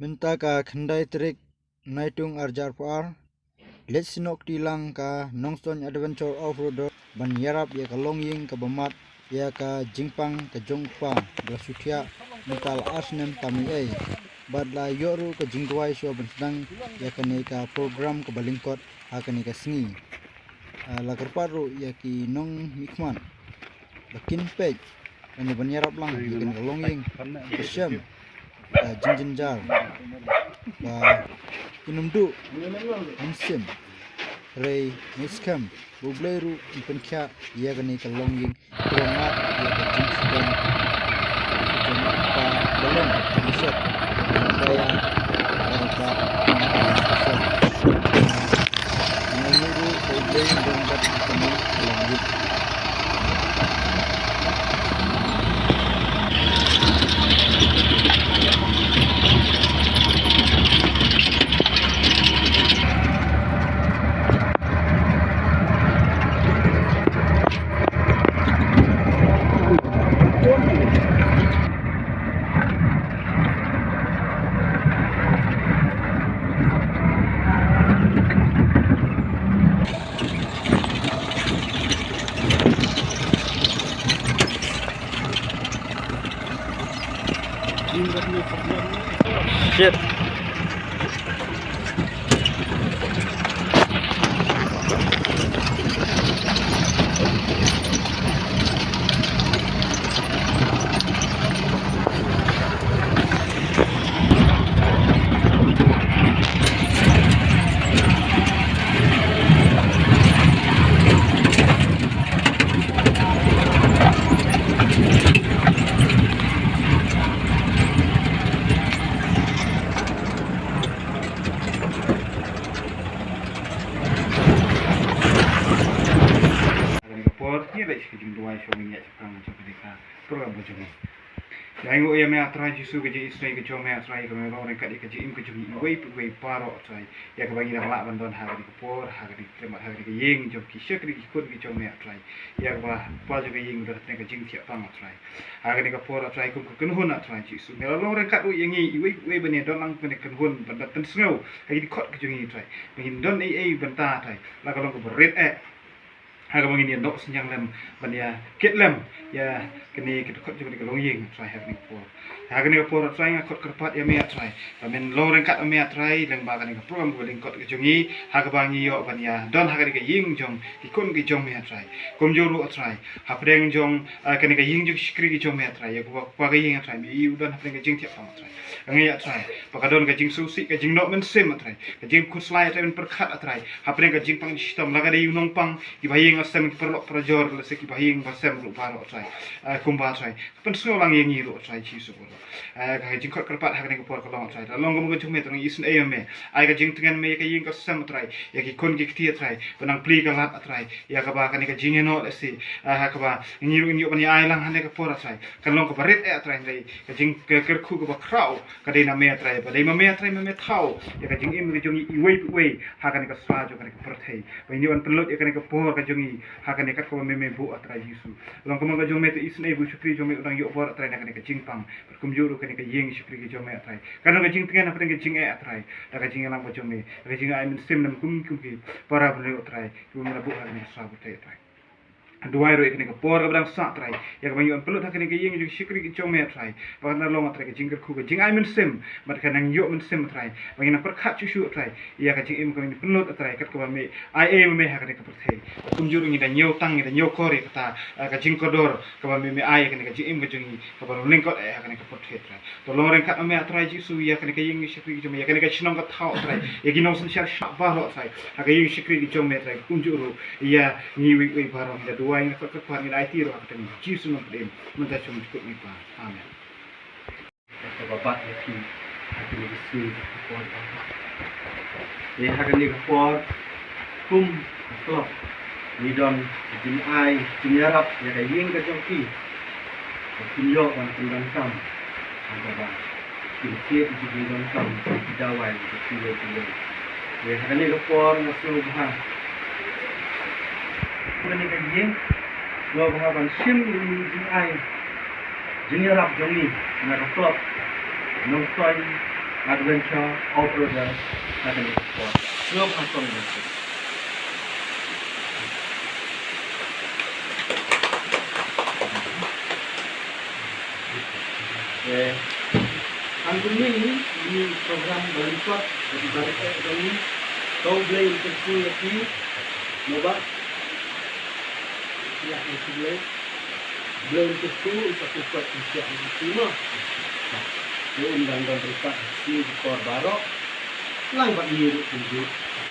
Minta ka khandai trik naitung arjar par. Let's sinok tilang ka Nongstoin Adventure offroader ban yarap ya ka longying ka bamat ya ka jingpang ka jongpa glasutia mental asnem tami ai. Badla yoru ka jingdwai syo ban sedang ya ka ne ka program ka balingkot ha ka ne ka sngi. Lagar paru ya ki nong mikman. Bakin pej ani ban yarap lang ya ka ne ka longying ka syam ka jinjinjar ba inumdu insim Ray Niskam Blei U Impenkya Yagani Kalongying Kromat Yaga Jingsudan Jompa Balon Misat Daya Barba Misat Nanguru Blei Dongkat Kami Kalongying Shit. Yang ia mea try jisu kerja isteri kerja mea try kami orang kat kerja im kerja wei paro try ya ke bagi dah lak bandon hari di kupor hari di kemat hari di yeng jom kisah kerja ikut kerja mea try ya ke bah pa juga yeng dah tengah jing tiap pang try hari di kupor try kum kenhun try jisu mela orang kat yang ni wei bani don lang bani kenhun bandon tensngau hari di kot kerja ni try bagi don bynta try la kalau ku berit Harga bagi ni dok senyang lem bania ket lem ya kini kita kot juga di longying try have ni por harga ni por try ngakot kerpat ya mea try men long rengkat mea try leng ba kan program ko lengkot ke jungi harga bangi yo bania don harga ni ke ying jong ikun ke jong mea try kom joru try hapdeng jong kini ke ying jong skri ke jong mea try ya ko pa ke ying try mi udan hapdeng ke jing tiap pang try ngi ya try pakadon ke jing susi ke jing nok men sem try ke jing kuslai try men perkhat try hapdeng ke jing pang sistem laga de nong pang ki baying asam perlok prajor lese ki bahing basam lu paro try kumba try pen solang yang ngiru try chi su ko ka jing kot kerpat ha ne ko por ko long try long ko jung me tong isun me ai ka jing tengan me ka ying ka sam try ya ki kon ki ti try benang pli ka lat try ya ka ba ka ne ka jing no lese ha ka ba ngiru ngiru bani ai lang ha ne ka por try kan long ko barit try ngai ka jing ke ku ko ba krau ka de na me try ba de ma me try me thau ya ka jing im ke jung i wei ha ka ne ka swa jo ka ne ka por thai ba ni wan pelot ya ka ne ka por ka jung hakan dekat ko meme bu atra Yesu long ko mga jome te isne bu shukri jome udang yo por atra na ka jingpang kum juru ka ka yeng shukri ke jome atra kan ka jing tengan apa ka jing atra da ka jing lang ko jome ka jing ai min sim nam kum ki para bu atra ku mena bu ha ni sa bu te atra dua ro ikne ka por ka sa trai ya ka banyu pelut hakne ka yeng ju shikri ki chome trai ba na long trai ka jing ku ka jing ai men sim mat ka nang yo men sim trai ba na per khat chu chu trai ya ka jing im ka ni pelut trai kat ko ba me ai me hakne ka perthei kum juru ni da nyau tang ni da nyau kore ka ka jing kodor ka ba me ai ka jing im ka jing ka ba ling kot hakne ka perthei trai to long ren kat me trai ji su ya ka yeng shikri ki chome ya ka chnong ka thau trai ya ki nong san sha ba ro trai ha ka yeng shikri ki chome trai kum juru ya ni wi ba ro da wai na kot kot ni IT ro ka ni jisu no dem menta chum kut ni pa amen ka babat ni ki hakni ki su ko ye hakni ka por kum to ni don jin ai jin yarap ya ka ying ka joki kin yo wan kin dan kam ka ba kin tie ji dan kam ki dawai ki yo ye hakni ka por na su ha ni ka ying lo ba ban sim jing ai jing yarap jong ni na ka top Nongstoin Adventure, offroaders, akan support. Semua platform itu. Anggun ini program berlipat dari mereka ini. Kau Blei U lagi, moba. Ya, itu Blei U itu support Indonesia semua. Undang-undang berita si Kor Barok, lang Pak Yiru tunjuk.